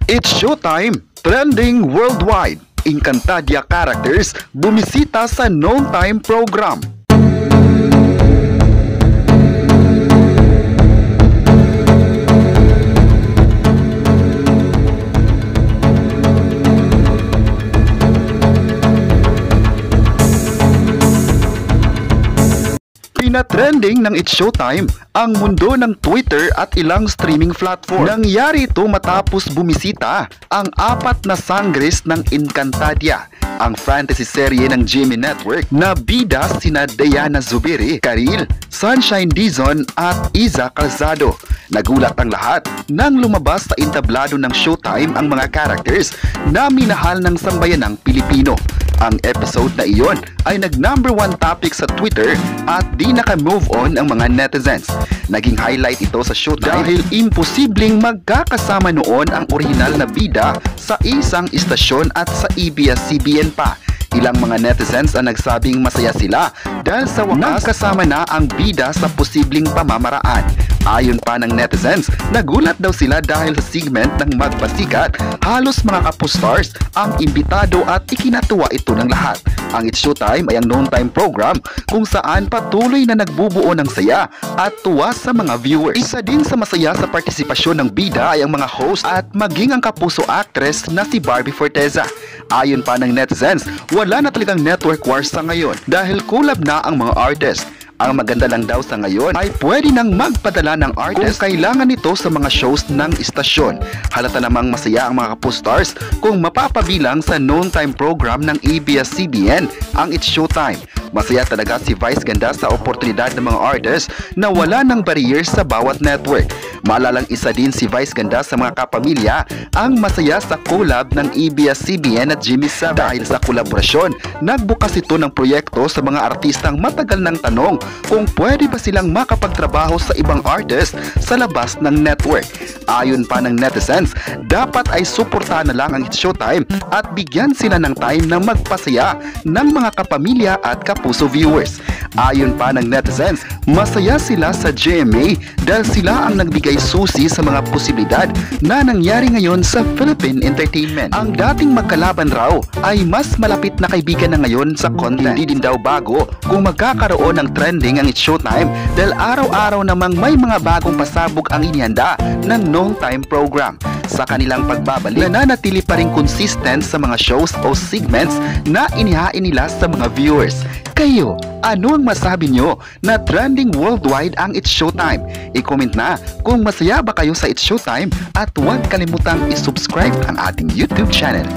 It's showtime! Trending worldwide! Encantadia characters bumisita sa Noon Time program. Pina-trending ng It's Showtime ang mundo ng Twitter at ilang streaming platform. Nangyari ito matapos bumisita ang 4 na sangres ng Encantadia, ang fantasy serye ng GMA Network na bida sina Diana Zubiri, Karil, Sunshine Dizon at Iza Calzado. Nagulat ang lahat nang lumabas sa entablado ng Showtime ang mga characters na minahal ng sambayanang Pilipino. Ang episode na iyon ay nag-number 1 topic sa Twitter at di naka-move on ang mga netizens. Naging highlight ito sa Showtime dahil imposibleng magkakasama noon ang orihinal na bida sa isang istasyon at sa ABS-CBN pa. Ilang mga netizens ang nagsabing masaya sila dahil sa wakas kasama na ang bida sa posibleng pamamaraan. Ayon pa ng netizens, nagulat daw sila dahil sa segment ng Magpasikat, halos mga kapustars ang imbitado at ikinatuwa ito ng lahat. Ang It's Showtime ay ang Noon Time program kung saan patuloy na nagbubuo ng saya at tuwa sa mga viewers. Isa din sa masaya sa partisipasyon ng bida ay ang mga host at maging ang kapuso actress na si Barbie Forteza. Ayon pa ng netizens, wala na talagang network wars sa ngayon dahil collab na ang mga artist. Ang maganda lang daw sa ngayon ay pwede nang magpadala ng artist kung kailangan nito sa mga shows ng istasyon. Halata namang masaya ang mga kapustars kung mapapabilang sa Noon Time program ng ABS-CBN ang It's Showtime. Masaya talaga si Vice Ganda sa oportunidad ng mga artists na wala ng barriers sa bawat network. Maalalang isa din si Vice Ganda sa mga kapamilya ang masaya sa collab ng ABS-CBN at Jimmy Savile. Dahil sa kolaborasyon, nagbukas ito ng proyekto sa mga artistang matagal ng tanong kung pwede ba silang makapagtrabaho sa ibang artist sa labas ng network. Ayon pa ng netizens, dapat ay suportahan na lang ang It's Showtime at bigyan sila ng time na magpasaya ng mga kapamilya at kapuso viewers. Ayon pa ng netizens, masaya sila sa GMA dahil sila ang nagbigay susi sa mga posibilidad na nangyari ngayon sa Philippine entertainment. Ang dating magkalaban raw ay mas malapit na kaibigan na ngayon sa content. Hindi din daw bago kung magkakaroon ng trending ang It's Showtime dahil araw-araw namang may mga bagong pasabog ang inihanda ng Noon Time program. Sa kanilang pagbabalik, nananatili pa rin consistent sa mga shows o segments na inihain nila sa mga viewers. Kayo, ano ang masabi nyo na trending worldwide ang It's Showtime? I-comment na kung masaya ba kayo sa It's Showtime at huwag kalimutang i-subscribe ang ating YouTube channel.